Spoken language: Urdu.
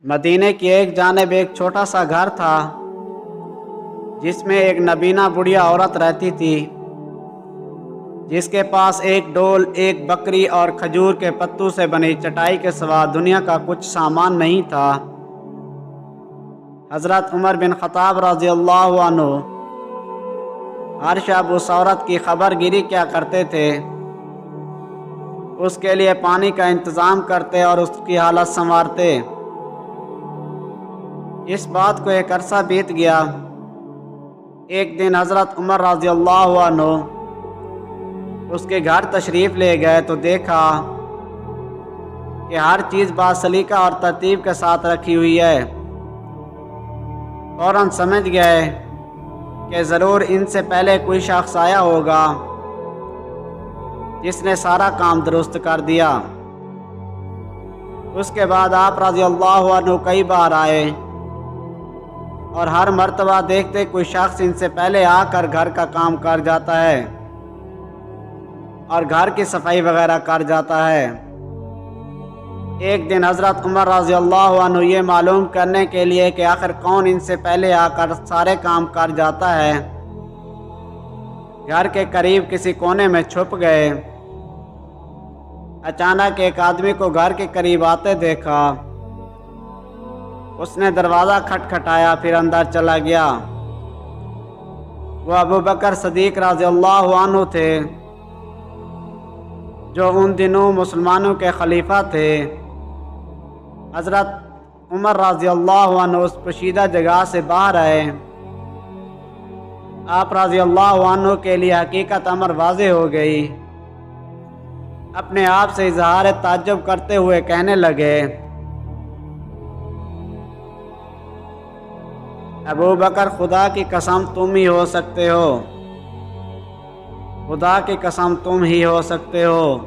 مدینے کی ایک جانب ایک چھوٹا سا گھر تھا جس میں ایک نبینا بڑھیا عورت رہتی تھی، جس کے پاس ایک ڈول، ایک بکری اور کھجور کے پتوں سے بنی چٹائی کے سوا دنیا کا کچھ سامان نہیں تھا۔ حضرت عمر بن خطاب رضی اللہ عنہ ہر شب اس عورت کی خبر گیری کیا کرتے تھے، اس کے لیے پانی کا انتظام کرتے اور اس کی حالت سنوارتے۔ اس بات کو ایک عرصہ بیت گیا۔ ایک دن حضرت عمر رضی اللہ عنہ اس کے گھر تشریف لے گئے تو دیکھا کہ ہر چیز باسلیقہ اور ترتیب کے ساتھ رکھی ہوئی ہے۔ فوراً سمجھ گئے کہ ضرور ان سے پہلے کوئی شخص آیا ہوگا جس نے سارا کام درست کر دیا۔ اس کے بعد آپ رضی اللہ عنہ کئی بار آئے اور ہر مرتبہ دیکھتے کوئی شخص ان سے پہلے آ کر گھر کا کام کر جاتا ہے اور گھر کی صفائی وغیرہ کر جاتا ہے۔ ایک دن حضرت عمر رضی اللہ عنہ یہ معلوم کرنے کے لیے کہ آخر کون ان سے پہلے آ کر سارے کام کر جاتا ہے، گھر کے قریب کسی کونے میں چھپ گئے۔ اچانک ایک آدمی کو گھر کے قریب آتے دیکھا۔ اس نے دروازہ کھٹکھٹایا، پھر اندر چلا گیا۔ وہ ابو بکر صدیق رضی اللہ عنہ تھے، جو ان دنوں مسلمانوں کے خلیفہ تھے۔ حضرت عمر رضی اللہ عنہ اس پوشیدہ جگہ سے باہر آئے۔ آپ رضی اللہ عنہ کے لیے حقیقت امر واضح ہو گئی۔ اپنے آپ سے اظہار تعجب کرتے ہوئے کہنے لگے، ابو بکر خدا کی قسم تم ہی ہو سکتے ہو، خدا کی قسم تم ہی ہو سکتے ہو۔